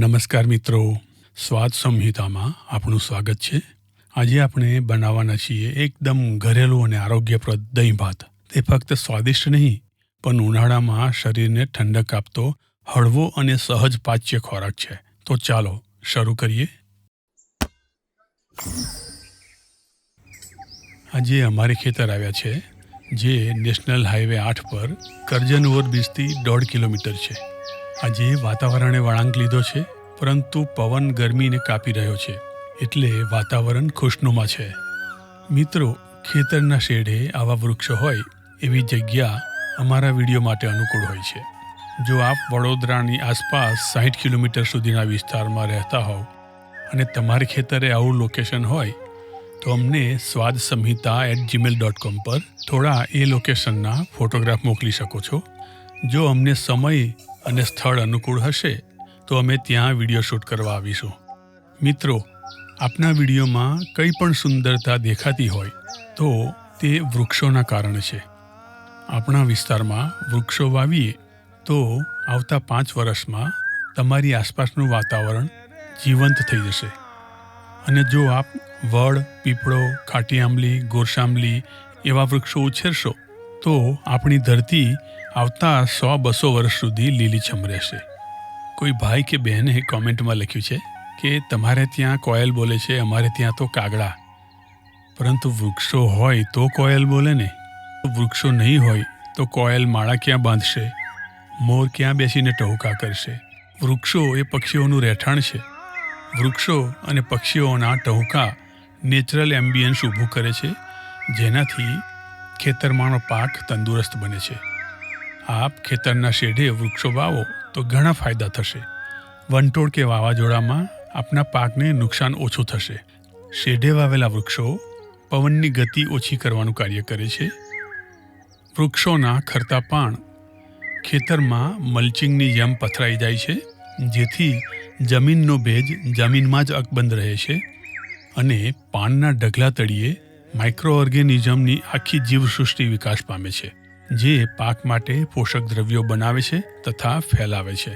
નમસ્કાર મિત્રો, સ્વાદ સંહિતામાં આપનું સ્વાગત છે। આજે આપણે બનાવવાના છીએ એકદમ ઘરેલું અને આરોગ્યપ્રદ દહીં ભાત। તે ફક્ત સ્વાદિષ્ટ નહીં પણ ઉનાળામાં શરીરને ઠંડક આપતો હળવો અને સહજ પાચ્ય ખોરાક છે। તો ચાલો શરૂ કરીએ। આજે અમારે ખેતર આવ્યા છે જે નેશનલ હાઈવે 8 પર કરજણ ઓવરબ્રિજથી 1.5 કિલોમીટર છે। આજે વાતાવરણે વળાંક લીધો છે, પરંતુ પવન ગરમીને કાપી રહ્યો છે, એટલે વાતાવરણ ખુશનુમા છે। મિત્રો, ખેતરના શેઢે આવા વૃક્ષો હોય એવી જગ્યા અમારા વિડીયો માટે અનુકૂળ હોય છે। જો આપ વડોદરાની આસપાસ 60 કિલોમીટર સુધીના વિસ્તારમાં રહેતા હોવ અને તમારે ખેતરે આવું લોકેશન હોય તો અમને swadsamhita@gmail.com પર થોડા એ લોકેશનના ફોટોગ્રાફ મોકલી શકો છો। જો અમને સમય અને સ્થળ અનુકૂળ હશે તો અમે ત્યાં વિડીયો શૂટ કરવા આવીશું। મિત્રો, આપના વિડીયોમાં કંઈ પણ સુંદરતા દેખાતી હોય તો તે વૃક્ષોના કારણે છે। આપણા વિસ્તારમાં વૃક્ષો વાવીએ તો આવતા 5 વર્ષમાં તમારી આસપાસનું વાતાવરણ જીવંત થઈ જશે। અને જો આપ વડ, પીપળો, ખાટી આંબલી, ગોરસાંબલી એવા વૃક્ષો ઉછેરશો તો આપણી ધરતી આવતા 100-200 વર્ષ સુધી લીલીછમ રહેશે। કોઈ ભાઈ કે બહેને કોમેન્ટમાં લખ્યું છે કે તમારે ત્યાં કોયલ બોલે છે, અમારે ત્યાં તો કાગડા। પરંતુ વૃક્ષો હોય તો કોયલ બોલે ને। વૃક્ષો નહીં હોય તો કોયલ માળા ક્યાં બાંધશે, મોર ક્યાં બેસીને ટહુકા કરશે। વૃક્ષો એ પક્ષીઓનું રહેઠાણ છે। વૃક્ષો અને પક્ષીઓના ટહુકા નેચરલ એમ્બિયન્સ ઊભું કરે છે, જેનાથી ખેતરમાંનો પાક તંદુરસ્ત બને છે। આપ ખેતરના શેઢે વૃક્ષો વાવો તો ઘણા ફાયદા થશે। વંટોળ કે વાવાઝોડામાં આપના પાકને નુકસાન ઓછું થશે। શેઢે વાવેલા વૃક્ષો પવનની ગતિ ઓછી કરવાનું કાર્ય કરે છે। વૃક્ષોના ખરતા પાન ખેતરમાં મલ્ચિંગની જેમ પથરાઈ જાય છે, જેથી જમીનનો ભેજ જમીનમાં જ અકબંધ રહે છે અને પાનના ઢગલા તળિયે માઇક્રો ઓર્ગેનિઝમની આખી જીવસૃષ્ટિ વિકાસ પામે છે, જે પાક માટે પોષક દ્રવ્યો બનાવે છે તથા ફેલાવે છે।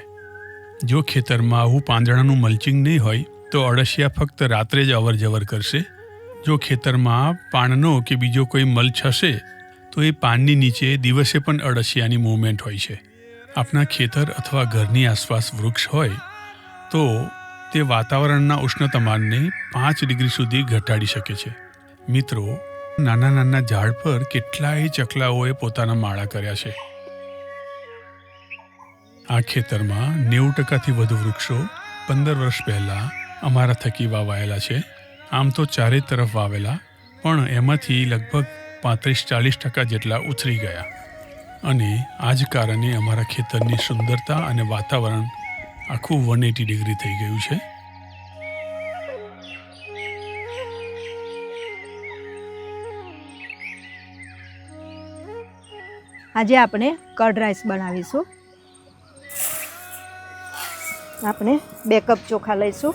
જો ખેતરમાં આવું પાંદડાનું મલ્ચિંગ નહીં હોય તો અળસિયા ફક્ત રાત્રે જ અવરજવર કરશે। જો ખેતરમાં પાનનો કે બીજો કોઈ મલ્ચ હશે તો એ પાનની નીચે દિવસે પણ અળસિયાની મૂવમેન્ટ હોય છે। આપણા ખેતર અથવા ઘરની આસપાસ વૃક્ષ હોય તો તે વાતાવરણના ઉષ્ણતામાનને 5 ડિગ્રી સુધી ઘટાડી શકે છે। મિત્રો, નાના નાના ઝાડ પર કેટલાય ચકલાઓએ પોતાના માળા કર્યા છે। આ ખેતરમાં 90%થી વધુ વૃક્ષો 15 વર્ષ પહેલાં અમારા થકી વાવાયેલા છે। આમ તો ચારે તરફ વાવેલા, પણ એમાંથી લગભગ 35-40% જેટલા ઉછરી ગયા અને આ જ કારણે અમારા ખેતરની સુંદરતા અને વાતાવરણ આખું 180 ડિગ્રી થઈ ગયું છે। આજે આપણે કર્ડ રાઈસ બનાવીશું। આપણે 2 કપ ચોખા લઈશું।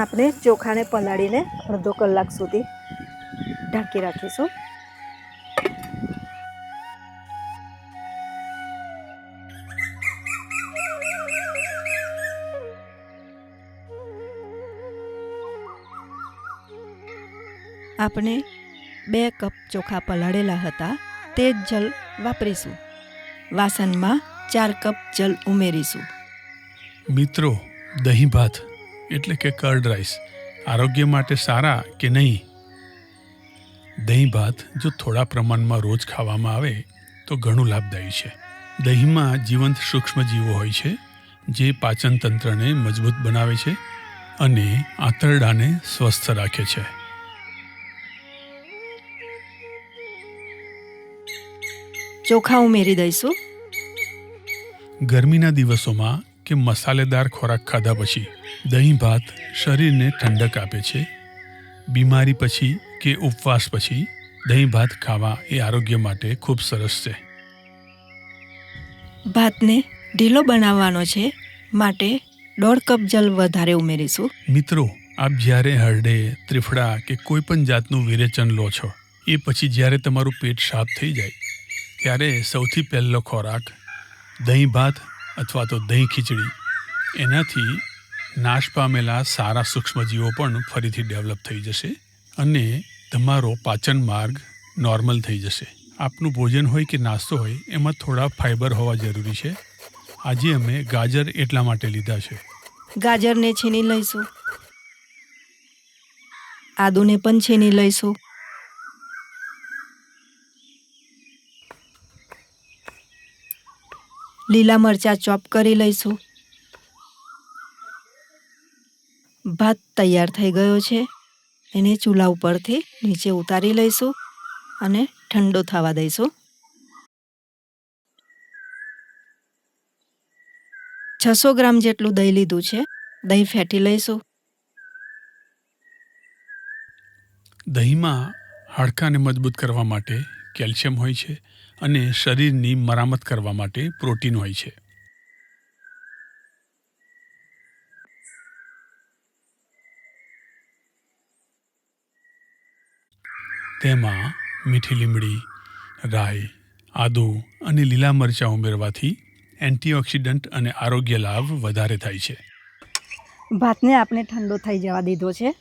આપણે ચોખાને પલાળીને અડધો કલાક સુધી ઢાંકી રાખીશું। આપણે 2 કપ ચોખા પલાળેલા હતા તે જ જલ વાપરીશું। વાસણમાં 4 કપ જલ ઉમેરીશું। મિત્રો, દહીં ભાત એટલે કે કર્ડ રાઈસ આરોગ્ય માટે સારા કે નહીં? દહીં ભાત જો થોડા પ્રમાણમાં રોજ ખાવામાં આવે તો ઘણું લાભદાયી છે। દહીંમાં જીવંત સૂક્ષ્મજીવો હોય છે, જે પાચન તંત્રને મજબૂત બનાવે છે અને આંતરડાને સ્વસ્થ રાખે છે। ચોખા ઉમેરી દઈશું। ગરમીના દિવસોમાં કે મસાલેદાર ખોરાક ખાધા પછી દહીં ભાત શરીરને ઠંડક આપે છે। બીમારી પછી કે ઉપવાસ પછી દહીં ભાત ખાવા એ આરોગ્ય માટે ખૂબ સરસ છે। ભાતને ઢીલો બનાવવાનો છે, માટે 1.5 કપ જલ વધારે ઉમેરીશું. મિત્રો, આપ જ્યારે હરડે, ત્રિફળા કે કોઈ પણ જાતનું વિરેચન લો છો, એ પછી જ્યારે તમારું પેટ સાફ થઈ જાય ત્યારે સૌથી પહેલો ખોરાક દહીં ભાત અથવા તો દહીં ખીચડી. એનાથી નાશ પામેલા સારા સૂક્ષ્મજીવો પણ ફરીથી ડેવલપ થઈ જશે અને તમારો પાચન માર્ગ નોર્મલ થઈ જશે. આપનું ભોજન હોય કે નાસ્તો હોય, એમાં થોડા ફાઇબર હોવા જરૂરી છે. આજે અમે ગાજર એટલા માટે લીધા છે. ગાજરને છીની લઈશું. આદુને પણ છીની લઈશું. લીલા મરચાં ચોપ કરી લઈશું. ભાત તૈયાર થઈ ગયો છે. એને ચૂલા ઉપરથી નીચે ઉતારી લઈશું અને ઠંડો થવા દઈશું. 600 ગ્રામ જેટલું દહીં લીધું છે. દહીં ફેટી લઈશું. દહીંમાં હાડકાને મજબૂત કરવા માટે કેલ્શિયમ હોય છે અને શરીરની મરામત કરવા માટે પ્રોટીન હોય છે. તેમાં મીઠી લીમડી, રાઈ, આદુ અને લીલા મરચાં ઉમેરવાથી એન્ટીઓક્સિડન્ટ અને આરોગ્ય લાભ વધારે થાય છે. ભાતને આપણે ઠંડો થઈ જવા દીધો છે.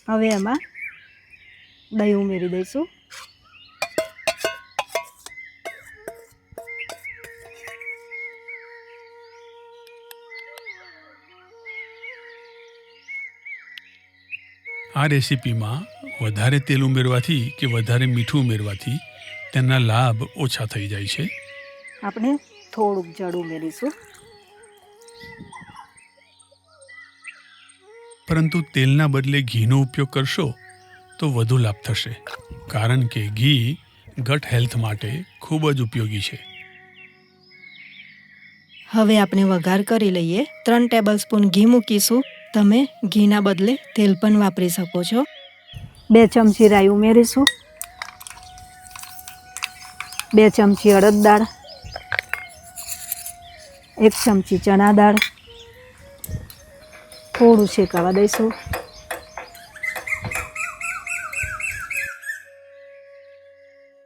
હવે એમાં દહીં ઉમેરી દઈશું. આ રેસીપીમાં વધારે તેલ ઉમેરવાથી કે વધારે મીઠું ઉમેરવાથી તેના લાભ ઓછા થઈ જાય છે. આપણે થોડુંક જળ ઉમેરીશું. પરંતુ તેલના બદલે ઘીનો ઉપયોગ કરશો તો વધુ લાભ થશે, કારણ કે ઘી ગટ હેલ્થ માટે ખૂબ જ ઉપયોગી છે. હવે આપણે વઘાર કરી લઈએ. 3 ટેબલસ્પૂન ઘી મૂકીશું. તમે ઘીના બદલે તેલ પણ વાપરી શકો છો. 2 ચમચી રાઈ ઉમેરીશું. 2 ચમચી અડદ દાળ, 1 ચમચી ચણા દાળ. થોડું શેકાવા દઈશું.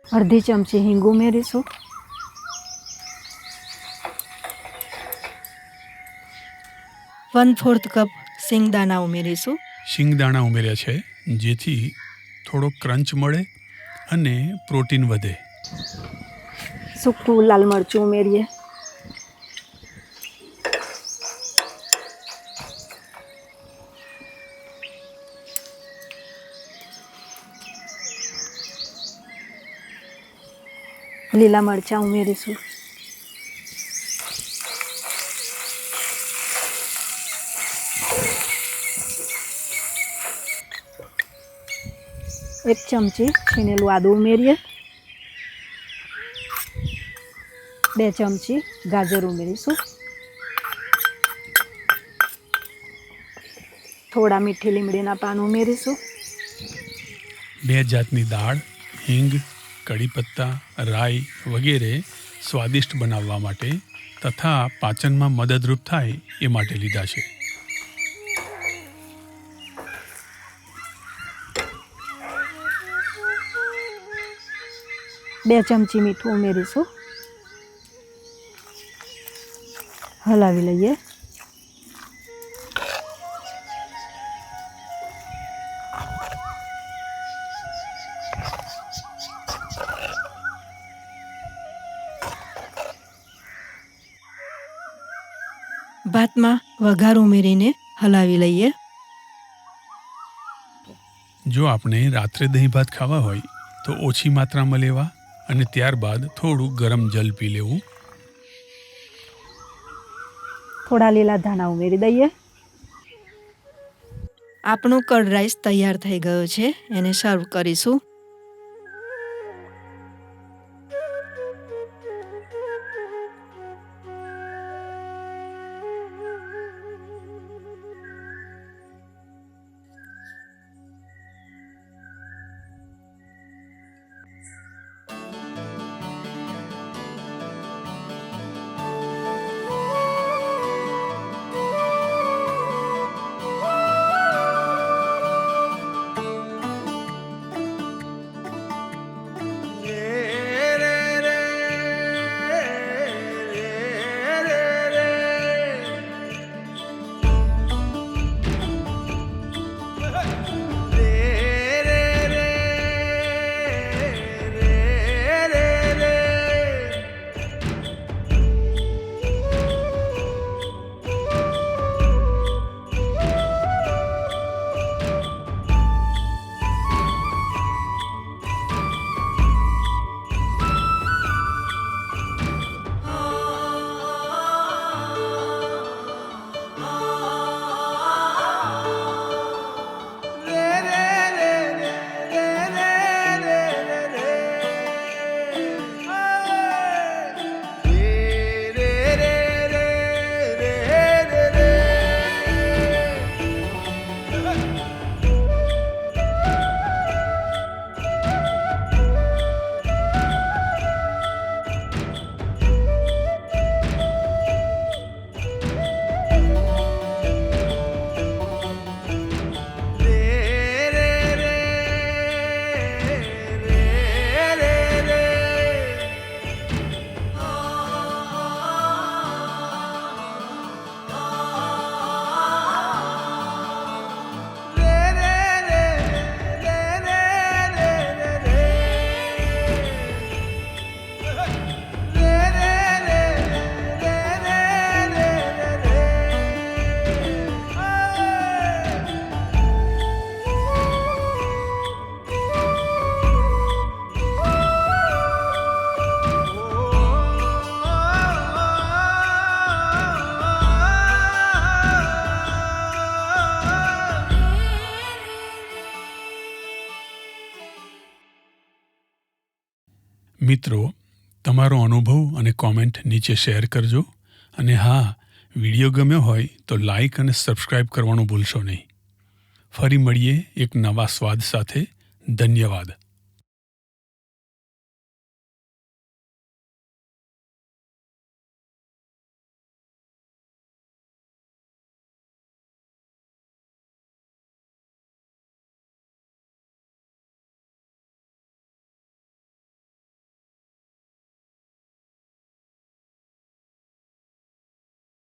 અડધી ચમચી હિંગ ઉમેરીશું. 1/4 કપ સિંગદાણા ઉમેરીશું. શિંગદાણા ઉમેર્યા છે જેથી થોડો ક્રંચ મળે અને પ્રોટીન વધે. સૂકું લાલ મરચું ઉમેરીએ. લીલા મરચાં ઉમેરીશું. એક ચમચી છીનેલું આદું ઉમેરીએ. 2 ચમચી ગાજર ઉમેરીશું. થોડા મીઠી લીમડીના પાન ઉમેરીશું. 2 જાતની દાળ, હિંગ, કડી પત્તા, રાઈ વગેરે સ્વાદિષ્ટ બનાવવા માટે તથા પાચનમાં મદદરૂપ થાય એ માટે લીધા છે. બે ચમચી મીઠું ઉમેરીશું. હલાવી લઈએ. ભાતમાં વઘાર ઉમેરીને હલાવી લઈએ. જો આપણે રાત્રે દહીં ભાત ખાવા હોય તો ઓછી માત્રામાં લેવા અને ત્યારબાદ થોડું ગરમ જલ પી લેવું. થોડા લીલા ધાણા ઉમેરી દઈએ. આપણો કર્ડ રાઈસ તૈયાર થઈ ગયો છે. એને સર્વ કરીશું. મિત્રો, તમારો અનુભવ અને કોમેન્ટ નીચે શેર કરજો. અને હા, વિડીયો ગમ્યો હોય તો લાઈક અને સબસ્ક્રાઈબ કરવાનું ભૂલશો નહીં. ફરી મળીએ એક નવા સ્વાદ સાથે. ધન્યવાદ.